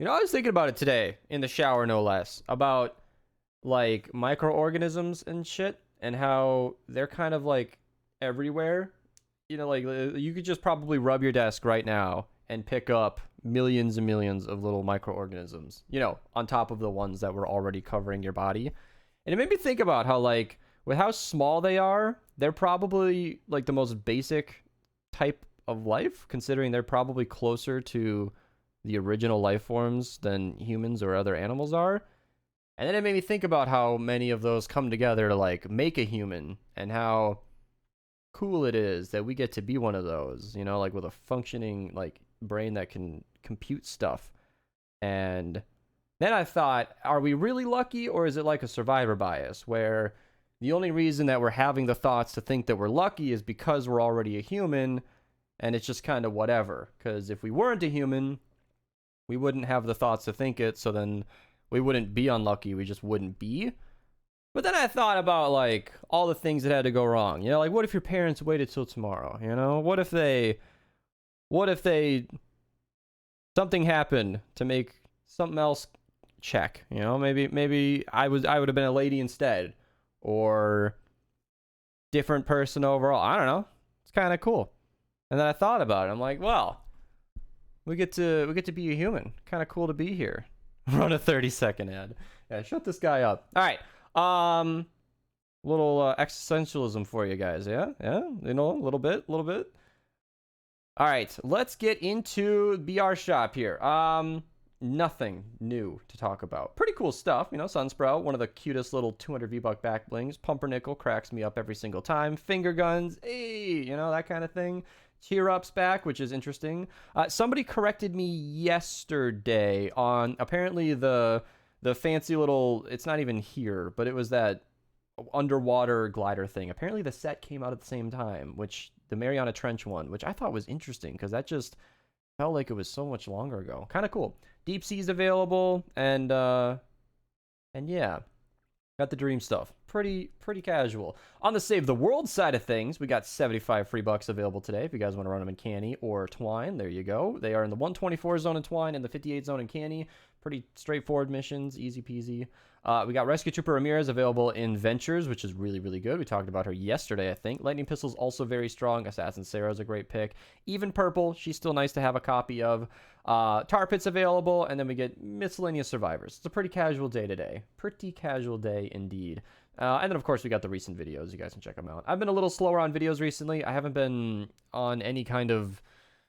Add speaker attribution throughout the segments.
Speaker 1: You know, I was thinking about it today in the shower, no less, about like microorganisms and shit and how they're kind of like everywhere. You know, like you could just probably rub your desk right now and pick up millions and millions of little microorganisms, you know, on top of the ones that were already covering your body. And it made me think about how, like, with how small they are, they're probably like the most basic type of life, considering they're probably closer to the original life forms than humans or other animals are. And then it made me think about how many of those come together to like make a human and how cool it is that we get to be one of those, you know, like with a functioning like brain that can compute stuff. And then I thought, are we really lucky, or is it like a survivor bias where the only reason that we're having the thoughts to think that we're lucky is because we're already a human, and it's just kind of whatever? Because if we weren't a human, we wouldn't have the thoughts to think it, so then we wouldn't be unlucky, we just wouldn't be. But then I thought about like all the things that had to go wrong. You know, like what if your parents waited till tomorrow? You know, what if they something happened to make something else check? You know, maybe I would have been a lady instead, or different person overall. I don't know. It's kind of cool. And then I thought about it. I'm like, well, we get to be a human. Kind of cool to be here. Run a 30-second ad. Yeah, shut this guy up. All right. Little existentialism for you guys. Yeah, you know, a little bit. All right, let's get into BR shop here. Nothing new to talk about. Pretty cool stuff, you know. Sunsprout, one of the cutest little 200 V-Buck back blings. Pumpernickel cracks me up every single time. Finger guns, hey, you know, that kind of thing. Cheer Up's back, which is interesting. Somebody corrected me yesterday on apparently the fancy little, it's not even here, but it was that underwater glider thing. Apparently the set came out at the same time, which the Mariana Trench one, which I thought was interesting because that just felt like it was so much longer ago. Kind of cool. Deep Sea's available, and yeah, got the dream stuff. Pretty casual. On the Save the World side of things, we got 75 free bucks available today. If you guys want to run them in Canny or Twine, there you go. They are in the 124 zone in Twine and the 58 zone in Canny. Pretty straightforward missions, easy peasy. We got Rescue Trooper Ramirez available in Ventures, which is really good. We talked about her yesterday, I think. Lightning Pistol's also very strong. Assassin Sarah's a great pick. Even Purple, she's still nice to have a copy of. Tar Pit's available, and then we get Miscellaneous Survivors. It's a pretty casual day today. Pretty casual day indeed. And then, of course, we got the recent videos. You guys can check them out. I've been a little slower on videos recently. I haven't been on any kind of...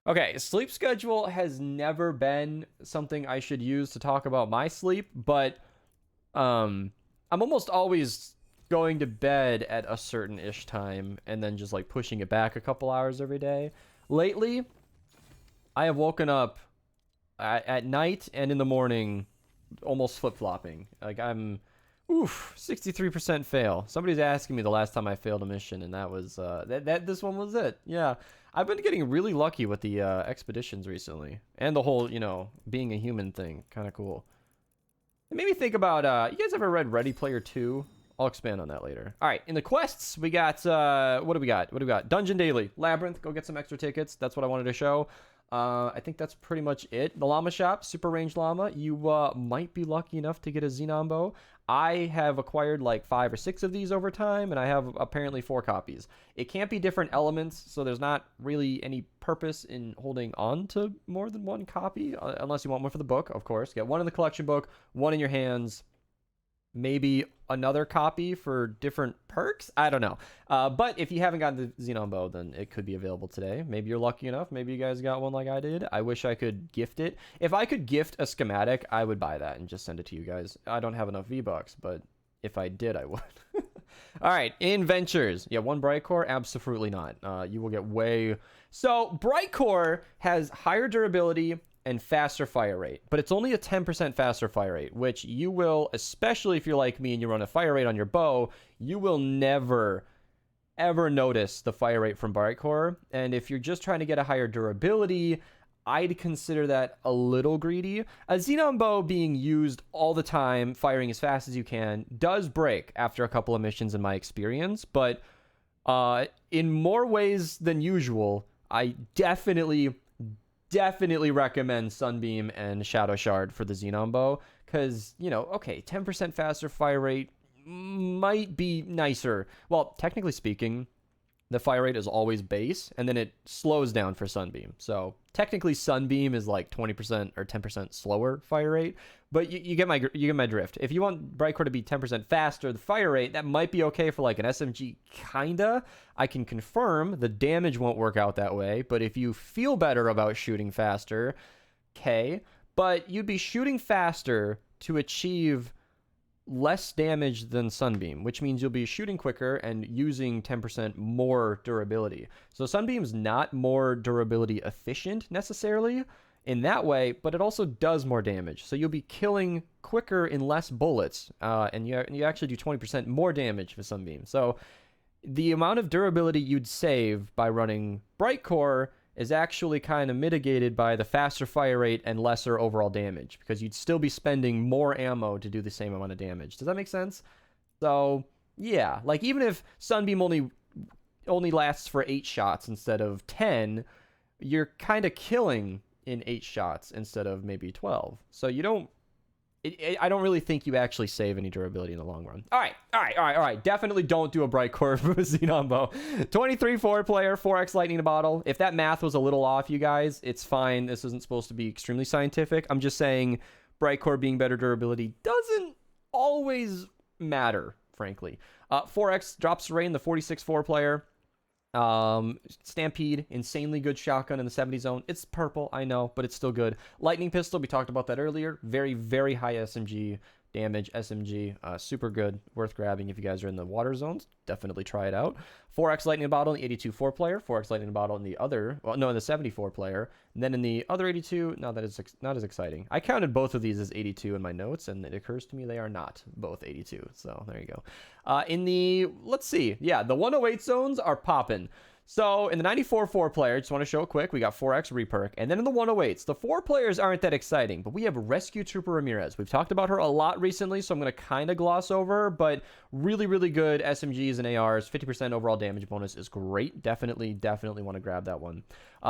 Speaker 1: Okay, sleep schedule has never been something I should use to talk about my sleep, but I'm almost always going to bed at a certain-ish time and then just, like, pushing it back a couple hours every day. Lately, I have woken up at night and in the morning almost flip-flopping. Like, I'm... 63% fail. Somebody's asking me the last time I failed a mission, and that was this one was it. Yeah, I've been getting really lucky with the expeditions recently, and the whole, you know, being a human thing. Kind of cool. It made me think about you guys ever read Ready Player 2? I'll expand on that later. All right, in the quests we got what do we got? Dungeon Daily, Labyrinth. Go get some extra tickets. That's what I wanted to show. I think that's pretty much it. The Llama Shop, Super Range Llama. You might be lucky enough to get a Xenon Bow. I have acquired like 5 or 6 of these over time, and I have apparently 4 copies. It can't be different elements, so there's not really any purpose in holding on to more than one copy, unless you want one for the book, of course. Get one in the collection book, one in your hands, maybe another copy for different perks. I don't know. But if you haven't gotten the Xenon Bow, then it could be available today. Maybe you're lucky enough. Maybe you guys got one like I did. I wish I could gift it. If I could gift a schematic, I would buy that and just send it to you guys. I don't have enough V-Bucks, but if I did, I would. All right, in Ventures. Yeah, one Bright Core? Absolutely not. You will get way... So, Bright Core has higher durability and faster fire rate, but it's only a 10% faster fire rate, which you will, especially if you're like me and you run a fire rate on your bow, you will never ever notice the fire rate from Bright Core. And if you're just trying to get a higher durability, I'd consider that a little greedy. A Xenon Bow being used all the time, firing as fast as you can, does break after a couple of missions in my experience, but in more ways than usual, I definitely definitely recommend Sunbeam and Shadow Shard for the Xenon Bow, because, you know, okay, 10% faster fire rate might be nicer. Well, technically speaking, the fire rate is always base, and then it slows down for Sunbeam. So technically, Sunbeam is like 20% or 10% slower fire rate, but you get my drift. If you want Brightcore to be 10% faster, the fire rate, that might be okay for like an SMG, kinda. I can confirm the damage won't work out that way, but if you feel better about shooting faster, okay. But you'd be shooting faster to achieve less damage than Sunbeam, which means you'll be shooting quicker and using 10% more durability. So Sunbeam's not more durability efficient necessarily in that way, but it also does more damage. So you'll be killing quicker in less bullets, and you actually do 20% more damage with Sunbeam. So the amount of durability you'd save by running Brightcore is actually kind of mitigated by the faster fire rate and lesser overall damage, because you'd still be spending more ammo to do the same amount of damage. Does that make sense? So yeah, like even if Sunbeam only lasts for 8 shots instead of 10, you're kind of killing in 8 shots instead of maybe 12. So you don't I don't really think you actually save any durability in the long run. All right. Definitely don't do a Brightcore for Xenon Bow. 23 4-player, 4x lightning bottle. If that math was a little off, you guys, it's fine. This isn't supposed to be extremely scientific. I'm just saying Brightcore being better durability doesn't always matter, frankly. 4x drops rain, the 46 4-player. Stampede, insanely good shotgun in the 70 zone. It's purple, I know, but it's still good. Lightning pistol, we talked about that earlier. Very, very high SMG damage. SMG, super good, worth grabbing if you guys are in the water zones. Definitely try it out. 4x lightning bottle in the 82 4-player. 4x lightning bottle in the other, well, no, in the 74 player. And then in the other 82, no, that is not as exciting. I counted both of these as 82 in my notes, and it occurs to me they are not both 82. So there you go. In the, let's see, yeah, the 108 zones are popping. So in the 94 4-player, just want to show it quick, we got 4x reperk. And then in the 108s, the 4 players aren't that exciting, but we have Rescue Trooper Ramirez. We've talked about her a lot recently, so I'm going to kind of gloss over, but really, really good SMGs and ARs. 50% overall damage bonus is great. Definitely want to grab that one.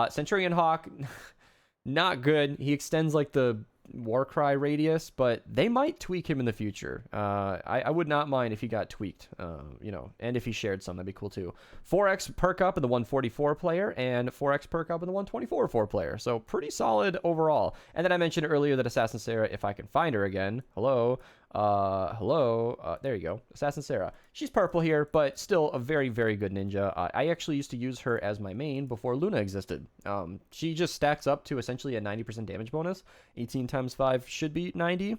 Speaker 1: Centurion Hawk, not good. He extends like the Warcry radius, but they might tweak him in the future. I would not mind if he got tweaked, you know, and if he shared some, that'd be cool too. 4x perk up in the 144 player and 4x perk up in the 124 4-player. So pretty solid overall. And then I mentioned earlier that Assassin Sarah, if I can find her again, there you go, Assassin Sarah. She's purple here, but still a very, very good ninja. I actually used to use her as my main before Luna existed. She just stacks up to essentially a 90% damage bonus. 18 times 5 should be 90.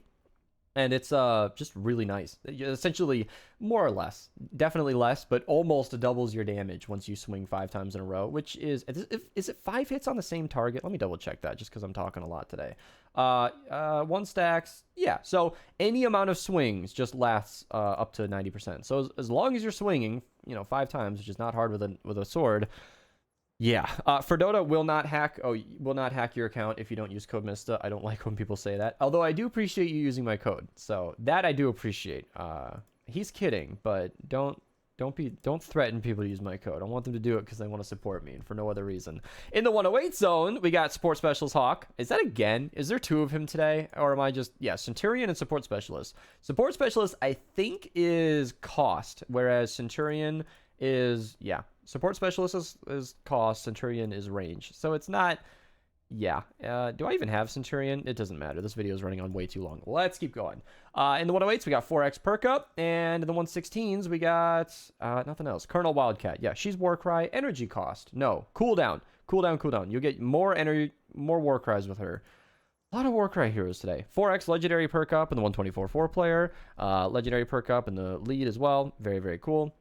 Speaker 1: And it's just really nice. Essentially, more or less, definitely less, but almost doubles your damage once you swing 5 times in a row, which is it 5 hits on the same target? Let me double check that just because I'm talking a lot today. 1 stacks, yeah. So any amount of swings just lasts up to 90%. So as long as you're swinging, you know, 5 times, which is not hard with a sword. Yeah, Ferdota will not hack your account if you don't use code Mista. I don't like when people say that. Although I do appreciate you using my code. So that I do appreciate. He's kidding, but don't threaten people to use my code. I want them to do it because they want to support me and for no other reason. In the 108 zone, we got Support Specialist Hawk. Is that again? Is there 2 of him today? Or am I just, yeah, Centurion and Support Specialist. Support Specialist, I think, is cost, whereas Centurion is, yeah. Support Specialist is cost, Centurion is range. So it's not, yeah. Do I even have Centurion? It doesn't matter. This video is running on way too long. Let's keep going. In the 108s, we got 4x perk up. And in the 116s, we got nothing else. Colonel Wildcat. Yeah, she's Warcry. Energy cost. No. Cooldown. You'll get more energy, more Warcries with her. A lot of Warcry heroes today. 4x Legendary perk up in the 124 4-player. Legendary perk up in the lead as well. Very, very cool.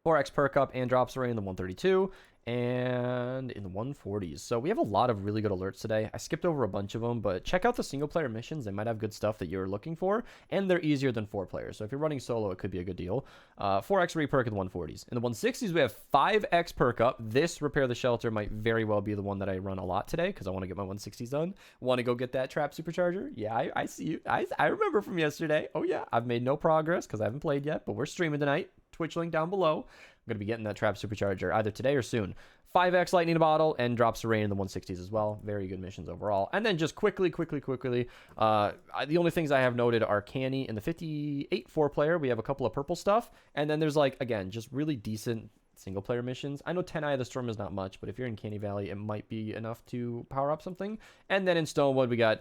Speaker 1: 4x perk up and drops array in the 132 and in the 140s. So we have a lot of really good alerts today. I skipped over a bunch of them, but check out the single player missions. They might have good stuff that you're looking for, and they're easier than 4 players. So if you're running solo, it could be a good deal. 4x reperk in the 140s. In the 160s, we have 5x perk up. This Repair the Shelter might very well be the one that I run a lot today because I want to get my 160s done. Want to go get that trap supercharger? Yeah, I see you. I remember from yesterday. Oh yeah, I've made no progress because I haven't played yet, but we're streaming tonight. Twitch link down below. I'm going to be getting that trap supercharger either today or soon. 5x lightning bottle and drops of rain in the 160s as well. Very good missions overall. And then just quickly, the only things I have noted are canny in the 58 4-player. We have a couple of purple stuff. And then there's like, again, just really decent single player missions. I know 10 Eye of the Storm is not much, but if you're in Canny Valley, it might be enough to power up something. And then in Stonewood, we got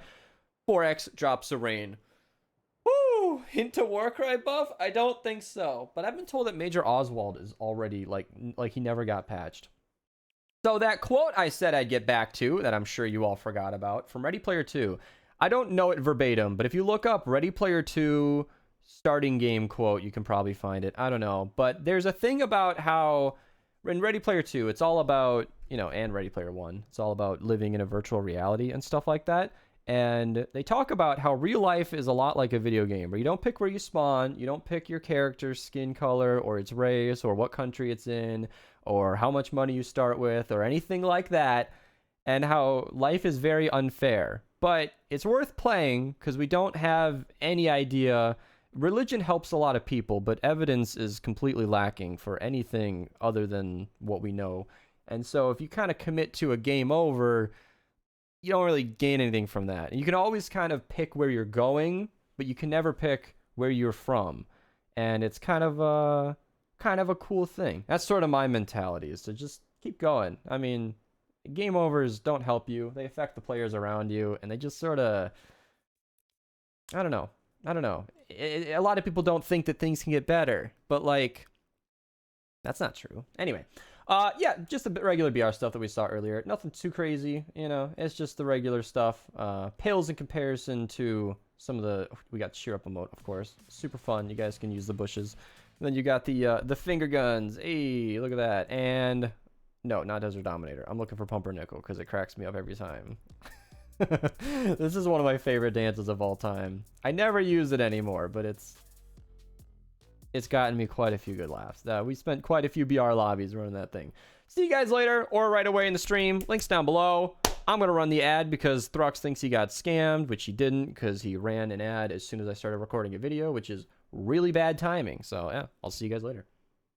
Speaker 1: 4x drops of rain. Woo! Hint to Warcry buff? I don't think so. But I've been told that Major Oswald is already like he never got patched. So that quote I said I'd get back to, that I'm sure you all forgot about, from Ready Player 2. I don't know it verbatim, but if you look up Ready Player 2 starting game quote, you can probably find it. I don't know. But there's a thing about how in Ready Player 2, it's all about, and Ready Player 1, it's all about living in a virtual reality and stuff like that. And they talk about how real life is a lot like a video game, where you don't pick where you spawn, you don't pick your character's skin color or its race or what country it's in or how much money you start with or anything like that, and how life is very unfair. But it's worth playing because we don't have any idea. Religion helps a lot of people, but evidence is completely lacking for anything other than what we know. And so if you kind of commit to a game over, you don't really gain anything from that. You can always kind of pick where you're going, but you can never pick where you're from. And it's kind of a cool thing. That's sort of my mentality, is to just keep going. I mean, game overs don't help you. They affect the players around you, and they just sort of, I don't know. A lot of people don't think that things can get better, but like, that's not true. Anyway, yeah, just the regular BR stuff that we saw earlier. Nothing too crazy, it's just the regular stuff. Pales in comparison to some of we got cheer up emote, of course. Super fun. You guys can use the bushes. And then you got the finger guns. Hey, look at that. And no, not Desert Dominator. I'm looking for Pumpernickel because it cracks me up every time. This is one of my favorite dances of all time. I never use it anymore, but it's gotten me quite a few good laughs. We spent quite a few BR lobbies running that thing. See you guys later or right away in the stream. Links down below. I'm going to run the ad because Thrux thinks he got scammed, which he didn't because he ran an ad as soon as I started recording a video, which is really bad timing. So yeah, I'll see you guys later.